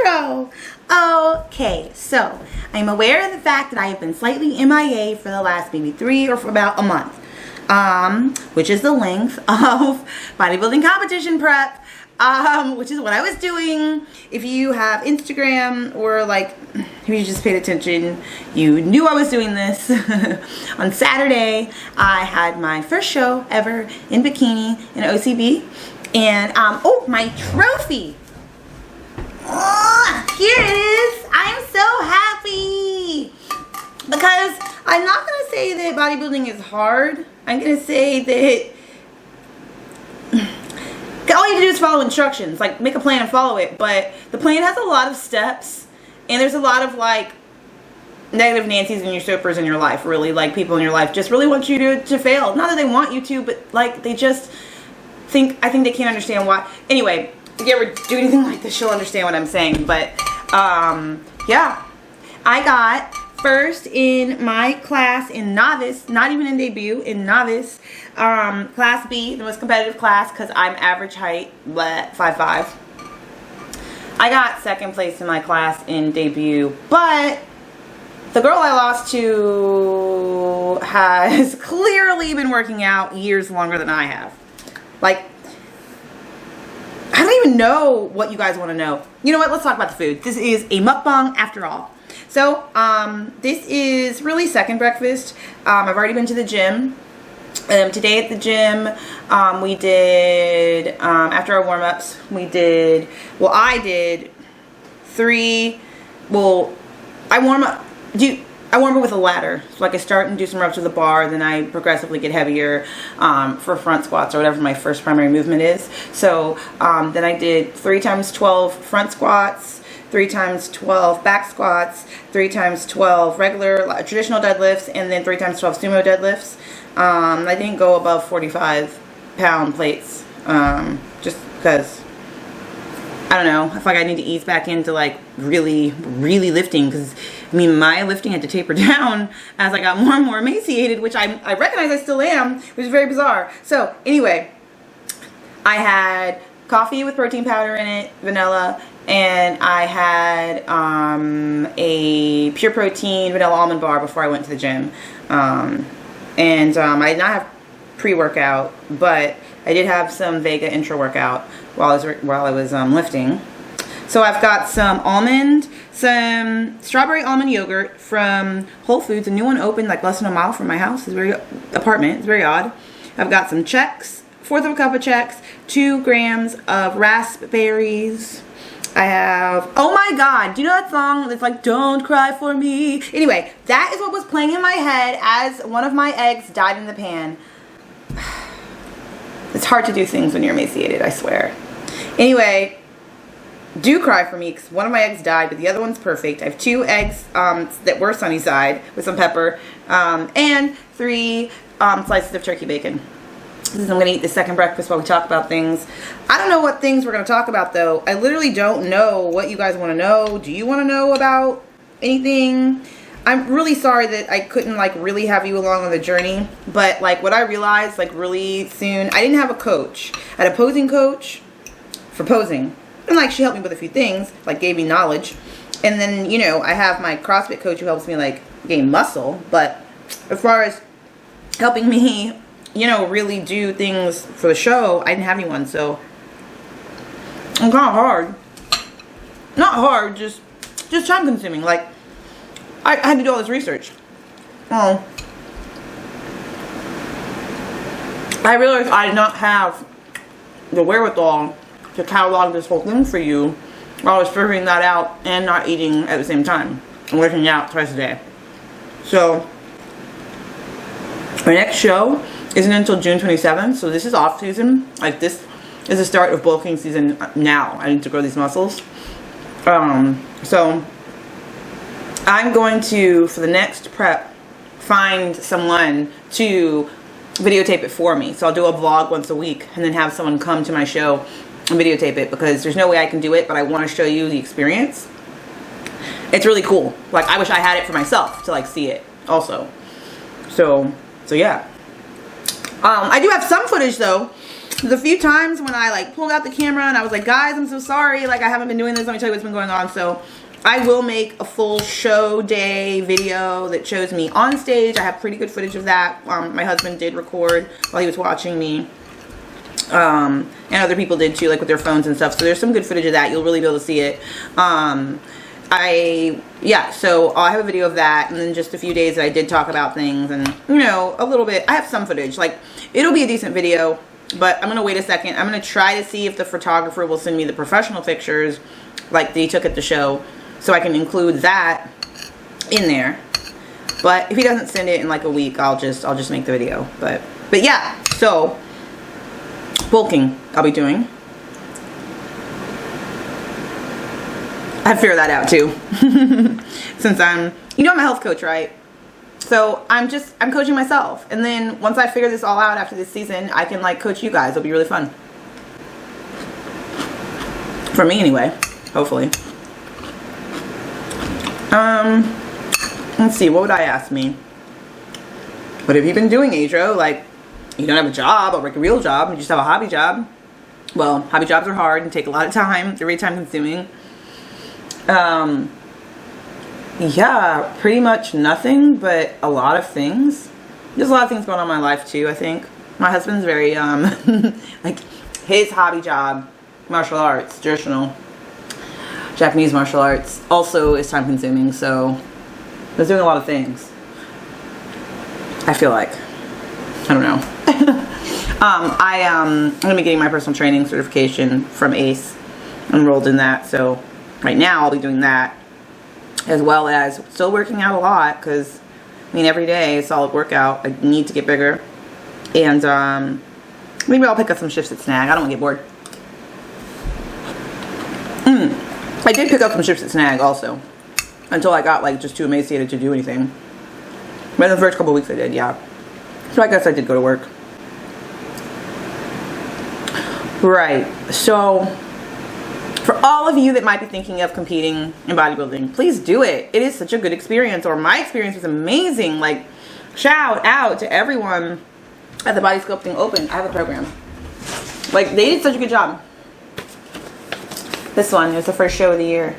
Adro. Okay, so I'm aware of the fact that I have been slightly MIA for the last maybe 3 or for about a month, which is the length of bodybuilding competition prep, which is what I was doing. If you have Instagram or like, if you just paid attention, you knew I was doing this. On Saturday, I had my first show ever in bikini in OCB, and oh, my trophy. Oh, here it is. I'm so happy because I'm not going to say that bodybuilding is hard. I'm going to say that all you have to do is follow instructions, like make a plan and follow it. But the plan has a lot of steps, and there's a lot of like negative Nancy's and usurpers in your life, really, like people in your life just really want you to fail. Not that they want you to, but like they just I think they can't understand why. Anyway, if you ever do anything like this, you'll understand what I'm saying. But yeah, I got first in my class in novice, not even in debut, in novice, class B, the most competitive class because I'm average height, 5'5". I got second place in my class in debut, but the girl I lost to has clearly been working out years longer than I have. Like, I don't even know what you guys want to know. You know what? Let's talk about the food. This is a mukbang after all. So, this is really second breakfast. I've already been to the gym. Today at the gym, we did, after our warm-ups, we did, well, I did 3, well, I warm up with a ladder. So like I start and do some reps with a bar, then I progressively get heavier for front squats or whatever my first primary movement is. So then I did 3 times 12 front squats, 3 times 12 back squats, 3 times 12 regular traditional deadlifts, and then 3 times 12 sumo deadlifts. I didn't go above 45-pound plates just because I don't know. I feel like I need to ease back into like really lifting, because I mean my lifting had to taper down as I got more and more emaciated, which I recognize I still am, which is very bizarre. So anyway, I had coffee with protein powder in it, vanilla, and I had a pure protein vanilla almond bar before I went to the gym. I did not have pre-workout, but I did have some Vega intra-workout while I was lifting. So I've got some strawberry almond yogurt from Whole Foods. A new one opened like less than a mile from my house. It's very odd. I've got some Chex, 1/4 of a cup of Chex, 2 grams of raspberries. I have, oh my god, do you know that song that's like, don't cry for me? Anyway, that is what was playing in my head as one of my eggs died in the pan. It's hard to do things when you're emaciated, I swear. Anyway, do cry for me because one of my eggs died, but the other one's perfect. I have 2 eggs that were sunny side with some pepper, and 3 slices of turkey bacon. I'm going to eat the second breakfast while we talk about things. I don't know what things we're going to talk about, though. I literally don't know what you guys want to know. Do you want to know about anything? I'm really sorry that I couldn't, like, really have you along on the journey. But, like, what I realized, like, really soon, I didn't have a coach. I had a posing coach for posing. And, like, she helped me with a few things, like, gave me knowledge. And then, you know, I have my CrossFit coach who helps me, like, gain muscle. But as far as helping me, you know, really do things for the show, I didn't have anyone, so it's kind of hard. Not hard, just time consuming. Like, I had to do all this research. Oh, I realized I did not have the wherewithal to catalog this whole thing for you while I was figuring that out and not eating at the same time and working out twice a day. So my next show isn't until June 27th, so this is off season. Like, this is the start of bulking season now. I need to grow these muscles. So I'm going to, for the next prep, find someone to videotape it for me. So I'll do a vlog once a week and then have someone come to my show and videotape it, because there's no way I can do it, but I want to show you the experience. It's really cool. Like, I wish I had it for myself to, like, see it also. So yeah. I do have some footage, though, there's a few times when I like pulled out the camera and I was like, guys, I'm so sorry. Like I haven't been doing this. Let me tell you what's been going on. So I will make a full show day video that shows me on stage. I have pretty good footage of that. My husband did record while he was watching me. And other people did too, like with their phones and stuff. So there's some good footage of that. You'll really be able to see it. Yeah, so I have a video of that, and then just a few days that I did talk about things, and you know, a little bit. I have some footage. Like, it'll be a decent video, but I'm gonna wait a second. I'm gonna try to see if the photographer will send me the professional pictures like that he took at the show, so I can include that in there. But if he doesn't send it in like a week, I'll just make the video. But yeah, so bulking I'll be doing. I figured that out too. Since I'm a health coach, right? So I'm coaching myself. And then once I figure this all out after this season, I can like coach you guys. It'll be really fun. For me anyway, hopefully. Let's see, what would I ask me? What have you been doing, Adro? Like, you don't have a job, or like a real job, you just have a hobby job. Well, hobby jobs are hard and take a lot of time. They're really time consuming. Yeah, pretty much nothing, but a lot of things. There's a lot of things going on in my life too, I think. My husband's very, like, his hobby job, martial arts, traditional Japanese martial arts, also is time consuming, so he's doing a lot of things. I feel like. I don't know. I'm going to be getting my personal training certification from ACE. I'm enrolled in that, so right now I'll be doing that, as well as still working out a lot, because I mean every day solid workout. I need to get bigger, and maybe I'll pick up some shifts at Snag. I don't want to get bored. I did pick up some shifts at Snag also, until I got like just too emaciated to do anything. But in the first couple of weeks I did, yeah. So I guess I did go to work. Right, so for all of you that might be thinking of competing in bodybuilding, please do it. It is such a good experience, or my experience was amazing. Like, shout out to everyone at the Body Sculpting Open. I have a program. Like, they did such a good job. This one, it was the first show of the year.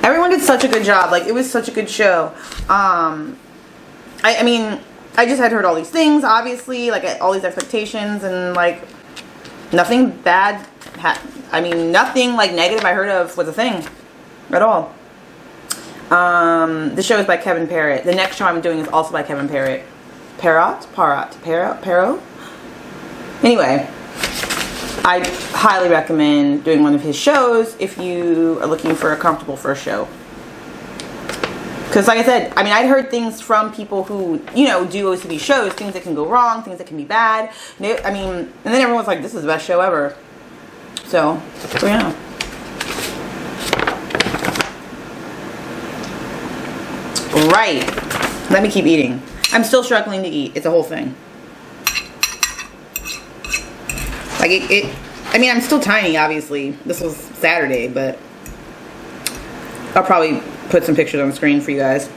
Everyone did such a good job. Like, it was such a good show. I mean, I just had heard all these things, obviously, like all these expectations, and like nothing bad. I mean, nothing like negative I heard of was a thing at all. The show is by Kevin Parrott. The next show I'm doing is also by Kevin Parrott. Parrot. Anyway, I highly recommend doing one of his shows if you are looking for a comfortable first show. Because like I said, I mean, I'd heard things from people who, you know, do OCB shows, things that can go wrong, things that can be bad. I mean, and then everyone's like, this is the best show ever. So yeah. Right. Let me keep eating. I'm still struggling to eat. It's a whole thing. Like I mean, I'm still tiny, obviously. This was Saturday, but I'll probably put some pictures on the screen for you guys.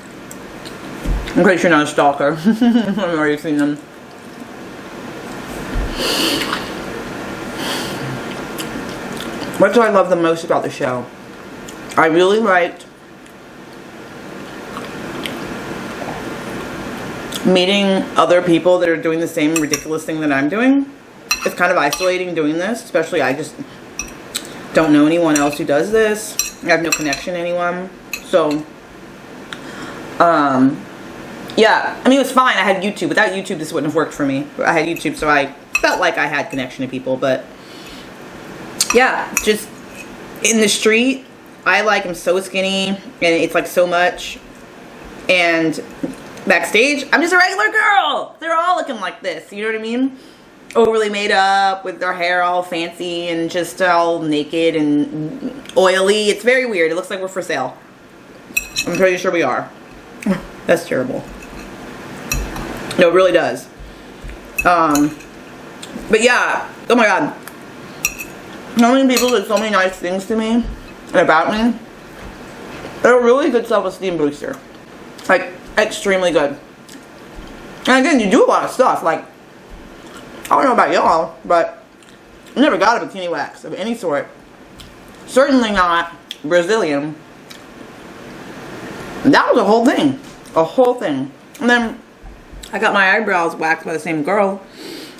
In case you're not a stalker. I've already seen them. What do I love the most about the show? I really liked meeting other people that are doing the same ridiculous thing that I'm doing. It's kind of isolating doing this, especially I just don't know anyone else who does this. I have no connection to anyone. So, yeah, I mean, it was fine. I had YouTube. Without YouTube, this wouldn't have worked for me. I had YouTube, so I felt like I had connection to people. But, yeah, just in the street, I, like, am so skinny, and it's, like, so much. And backstage, I'm just a regular girl. They're all looking like this, you know what I mean? Overly made up, with their hair all fancy, and just all naked and oily. It's very weird. It looks like we're for sale. I'm pretty sure we are. That's terrible. No, it really does. But yeah, oh my god. So many people did so many nice things to me and about me. They're a really good self-esteem booster. Like, extremely good. And again, you do a lot of stuff. Like, don't know about y'all, but I never got a bikini wax of any sort. Certainly not Brazilian. That was a whole thing. A whole thing. And then I got my eyebrows waxed by the same girl.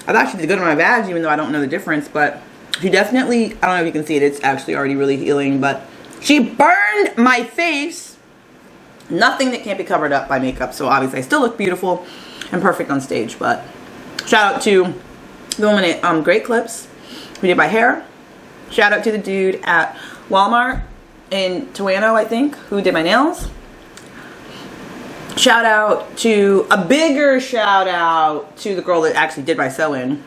I thought she did good on my badge, even though I don't know the difference, but she definitely, I don't know if you can see it, it's actually already really healing, but she burned my face. Nothing that can't be covered up by makeup, so obviously I still look beautiful and perfect on stage. But shout out to the woman at Great Clips who did my hair. Shout out to the dude at Walmart in Toano, I think, who did my nails. Shout out to, a bigger shout out to the girl that actually did my sew-in.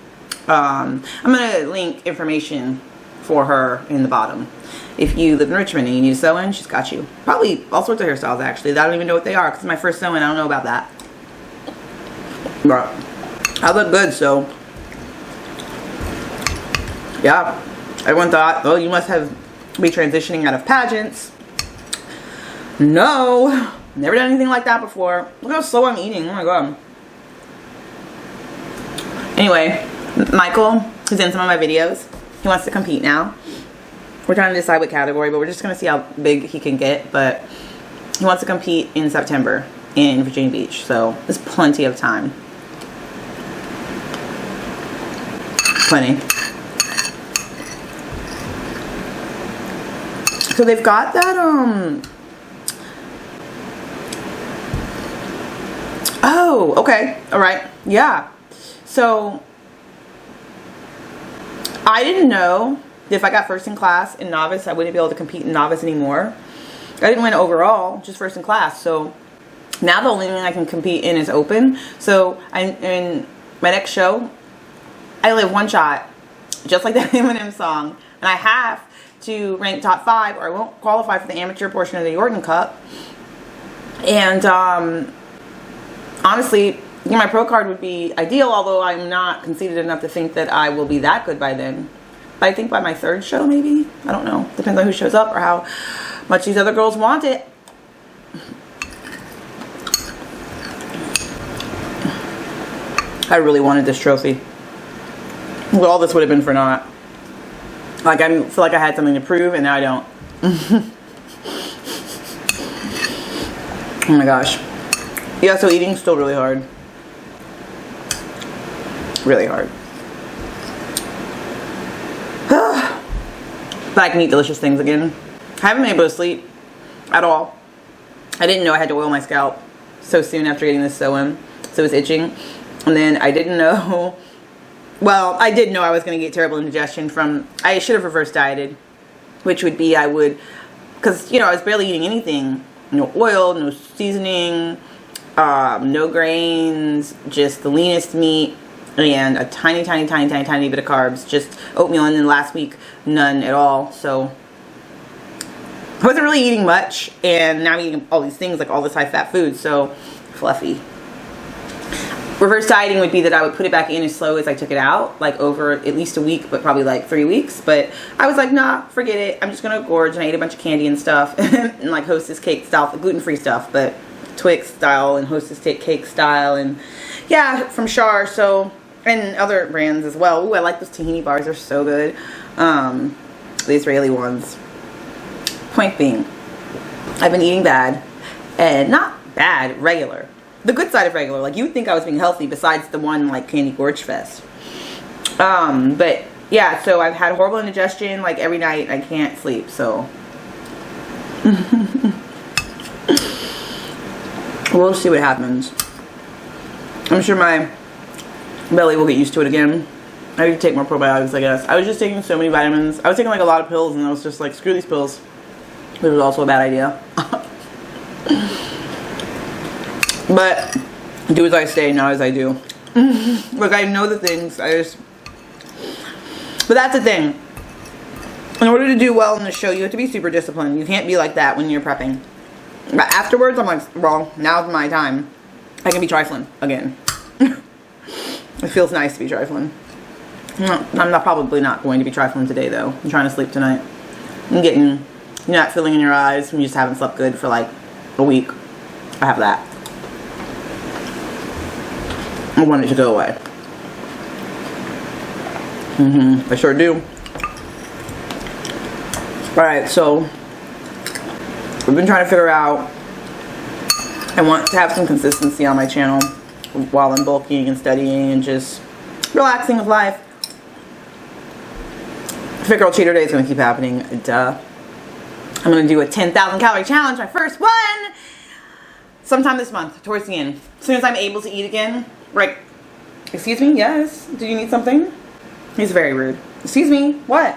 I'm going to link information for her in the bottom. If you live in Richmond and you need a sew-in, she's got you. Probably all sorts of hairstyles, actually. I don't even know what they are, because it's my first sew-in. I don't know about that. But I look good, so yeah. Everyone thought, oh, you must be transitioning out of pageants. No. Never done anything like that before. Look how slow I'm eating. Oh my god. Anyway, Michael, who's in some of my videos, he wants to compete now. We're trying to decide what category, but we're just going to see how big he can get. But he wants to compete in September in Virginia Beach. So there's plenty of time. Plenty. So they've got that, oh, okay. All right. Yeah. So I didn't know that if I got first in class in novice, I wouldn't be able to compete in novice anymore. I didn't win overall, just first in class. So now the only thing I can compete in is open. So in my next show, I only have one shot, just like that Eminem song, and I have to rank top 5 or I won't qualify for the amateur portion of the Jordan Cup. And honestly, my pro card would be ideal, although I'm not conceited enough to think that I will be that good by then. But I think by my 3rd show, maybe. I don't know. Depends on who shows up or how much these other girls want it. I really wanted this trophy. Well, all this would have been for naught. Like, I feel like I had something to prove, and now I don't. Oh my gosh. Yeah, so eating's still really hard. Really hard. But I can eat delicious things again. I haven't been able to sleep at all. I didn't know I had to oil my scalp so soon after getting this sew-in, so it was itching. And then I didn't know, well, I did know I was going to get terrible indigestion from, I should have reverse dieted, which would be I would, because, you know, I was barely eating anything. No oil, no seasoning, no grains, just the leanest meat, and a tiny bit of carbs, just oatmeal, and then last week none at all. So I wasn't really eating much, and now I'm eating all these things, like all this high fat food, so fluffy. Reverse dieting would be that I would put it back in as slow as I took it out, like over at least a week, but probably like 3 weeks. But I was like, nah, forget it, I'm just gonna gorge. And I ate a bunch of candy and stuff and like Hostess cake style, gluten-free stuff, but Twix style and Hostess cake style, and yeah, from Char. So, and other brands as well. Ooh, I like those tahini bars, they're so good. The Israeli ones. Point being, I've been eating bad, and not bad, regular. The good side of regular. Like, you would think I was being healthy besides the one, like, Candy Gorge Fest. But yeah, so I've had horrible indigestion, like, every night. I can't sleep, so we'll see what happens. I'm sure my belly will get used to it again. I need to take more probiotics, I guess. I was just taking so many vitamins. I was taking like a lot of pills, and I was just like, screw these pills. Which was also a bad idea. But do as I say, not as I do. Look, I know the things. But that's the thing. In order to do well in the show, you have to be super disciplined. You can't be like that when you're prepping. But afterwards, I'm like, well, now's my time. I can be trifling again. It feels nice to be trifling. No, I'm probably not going to be trifling today, though. I'm trying to sleep tonight. You're not feeling in your eyes when you just haven't slept good for like a week. I have that. I want it to go away. I sure do. Alright, so we've been trying to figure out, I want to have some consistency on my channel while I'm bulking and studying and just relaxing with life. Fit Girl Cheater Day is going to keep happening. Duh. I'm going to do a 10,000 calorie challenge, my first one, sometime this month, towards the end. As soon as I'm able to eat again. Like, excuse me? Yes? Do you need something? He's very rude. Excuse me? What?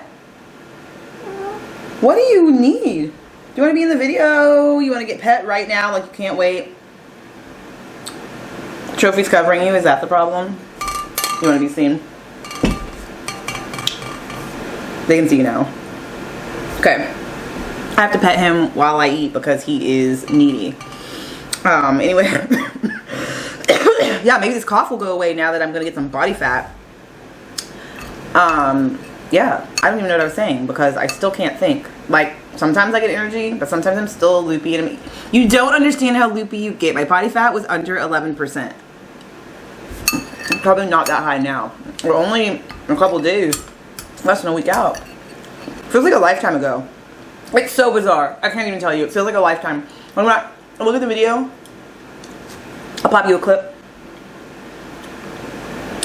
What do you need? Do you want to be in the video? You want to get pet right now? Like you can't wait? Trophy's covering you? Is that the problem? You want to be seen? They can see you now. Okay. I have to pet him while I eat because he is needy. Anyway. Yeah, maybe this cough will go away now that I'm going to get some body fat. Yeah, I don't even know what I was saying because I still can't think. Like, sometimes I get energy, but sometimes I'm still loopy. And you don't understand how loopy you get. My body fat was under 11%. Probably not that high now. We're only a couple days, less than a week out. Feels like a lifetime ago. It's so bizarre. I can't even tell you. It feels like a lifetime. When I look at the video, I'll pop you a clip.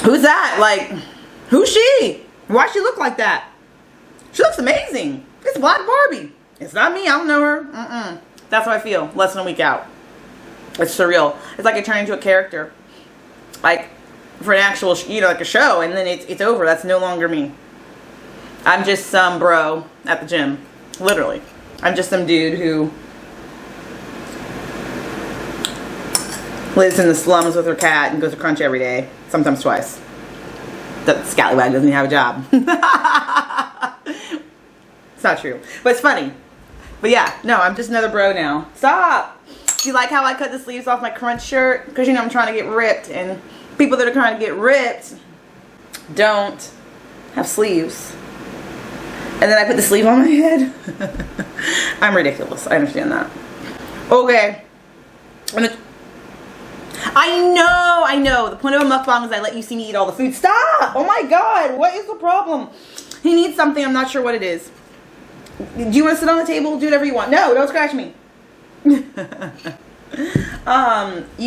Who's that? Like, who's she? Why she look like that? She looks amazing. It's Black Barbie. It's not me. I don't know her. That's how I feel. Less than a week out. It's surreal. It's like I turn into a character. Like, for an actual, you know, like a show. And then it's over. That's no longer me. I'm just some bro at the gym. Literally. I'm just some dude who lives in the slums with her cat and goes to Crunch every day. Sometimes twice. That scallywag doesn't even have a job. It's not true. But it's funny. But yeah, no, I'm just another bro now. Stop! Do you like how I cut the sleeves off my Crunch shirt? Because you know I'm trying to get ripped. And people that are trying to get ripped don't have sleeves. And then I put the sleeve on my head. I'm ridiculous. I understand that. Okay. I know. The point of a mukbang is I let you see me eat all the food. Stop! Oh my god, what is the problem? He needs something, I'm not sure what it is. Do you want to sit on the table? Do whatever you want. No, don't scratch me. You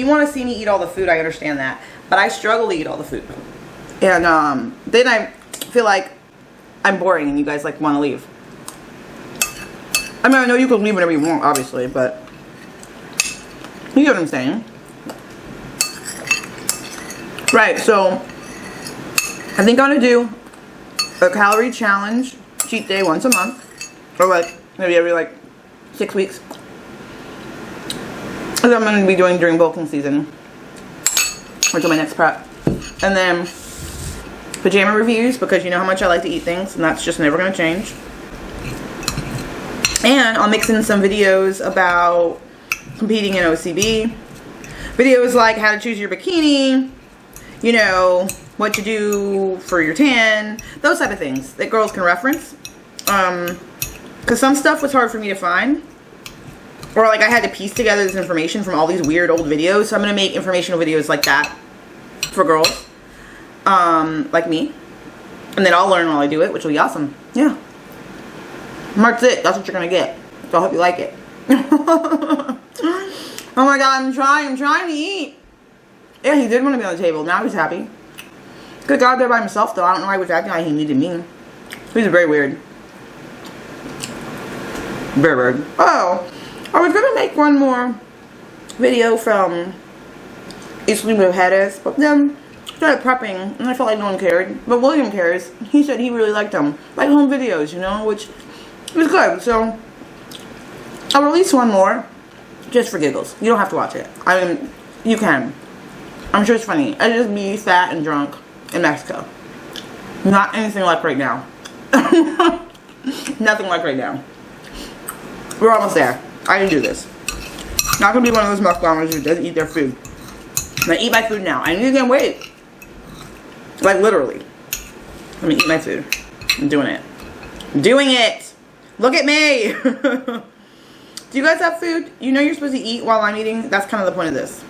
want to see me eat all the food, I understand that. But I struggle to eat all the food. And then I feel like I'm boring and you guys like want to leave. I mean, I know you can leave whenever you want, obviously, but you get what I'm saying. Right, so I think I'm going to do a calorie challenge cheat day once a month. Or like maybe every like 6 weeks. That's what I'm going to be doing during bulking season. Until my next prep. And then pajama reviews because you know how much I like to eat things and that's just never going to change. And I'll mix in some videos about competing in OCB. Videos like how to choose your bikini. You know, what to do for your tan, those type of things that girls can reference. Because some stuff was hard for me to find. Or like I had to piece together this information from all these weird old videos. So I'm going to make informational videos like that for girls. Like me. And then I'll learn while I do it, which will be awesome. Yeah. And that's it. That's what you're going to get. So I hope you like it. Oh my god, I'm trying to eat. Yeah, he did want to be on the table. Now he's happy. Good God, there by himself, though. I don't know why he was acting like he needed me. He's very weird. Very weird. Oh, I was going to make one more video from Isla Mujeres, but then I started prepping, and I felt like no one cared. But William cares. He said he really liked them. Like home videos, you know, which was good. So, I'll release one more, just for giggles. You don't have to watch it. I mean, you can. I'm sure it's funny. I just be fat and drunk in Mexico. Not anything like right now. Nothing like right now. We're almost there. I can do this. Not gonna be one of those mukbangers who doesn't eat their food. I'm gonna eat my food now. I need to gain weight. Like literally. I'm gonna eat my food. I'm doing it. I'm doing it! Look at me! Do you guys have food? You know you're supposed to eat while I'm eating? That's kind of the point of this.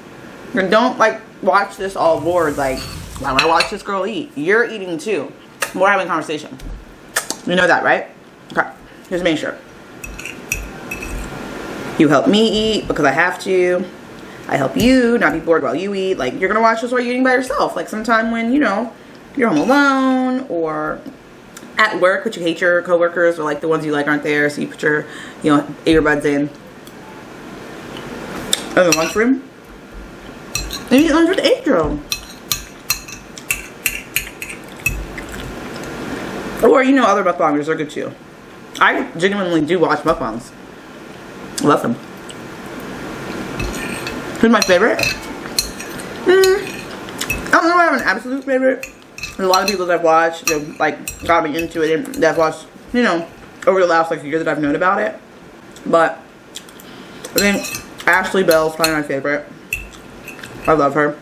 And don't like watch this all bored like, why would I watch this girl eat? You're eating too. We're having a conversation. You know that, right? Okay. Just make sure. You help me eat because I have to. I help you not be bored while you eat. Like, you're gonna watch this while you're eating by yourself. Like, sometime when, you know, you're home alone or at work, but you hate your coworkers or like the ones you like aren't there, so you put your, you know, earbuds in the lunchroom. And you eat lunch with Adro. Or, you know, other mukbangers are good too. I genuinely do watch mukbangs. Love them. Who's my favorite? I don't know if I have an absolute favorite. There's a lot of people that I've watched that like got me into it and that I've watched, you know, over the last like year that I've known about it. But I think Ashley Bell's probably my favorite. I love her.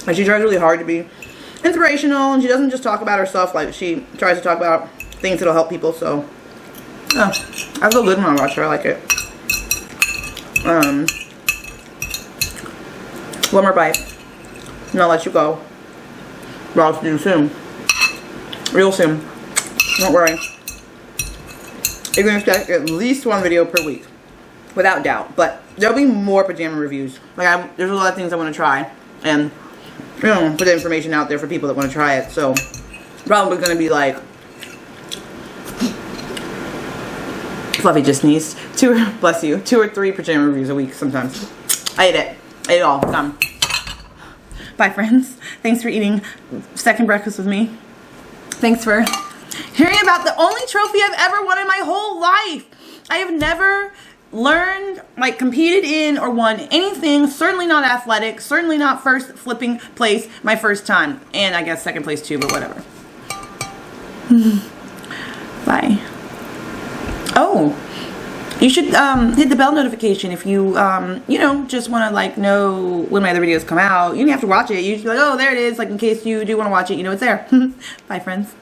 And she tries really hard to be inspirational, and she doesn't just talk about herself, like she tries to talk about things that'll help people. So I feel good when I watch her. I like it. One more bite and I'll let you go. But I'll see you soon. Real soon. Don't worry. You're going to expect at least one video per week. Without doubt. But there'll be more pajama reviews. Like, there's a lot of things I want to try. And, you know, put the information out there for people that want to try it. So, probably going to be like... Fluffy just sneezed. Bless you. 2 or 3 pajama reviews a week sometimes. I ate it. I ate it all. Done. Bye, friends. Thanks for eating second breakfast with me. Thanks for hearing about the only trophy I've ever won in my whole life. I have never learned, like, competed in or won anything. Certainly not athletic. Certainly not first flipping place my first time. And I guess second place too, but whatever. Bye. Oh. You should hit the bell notification if you, you know, just want to, like, know when my other videos come out. You don't have to watch it. You just be like, oh, there it is. Like, in case you do want to watch it, you know it's there. Bye, friends.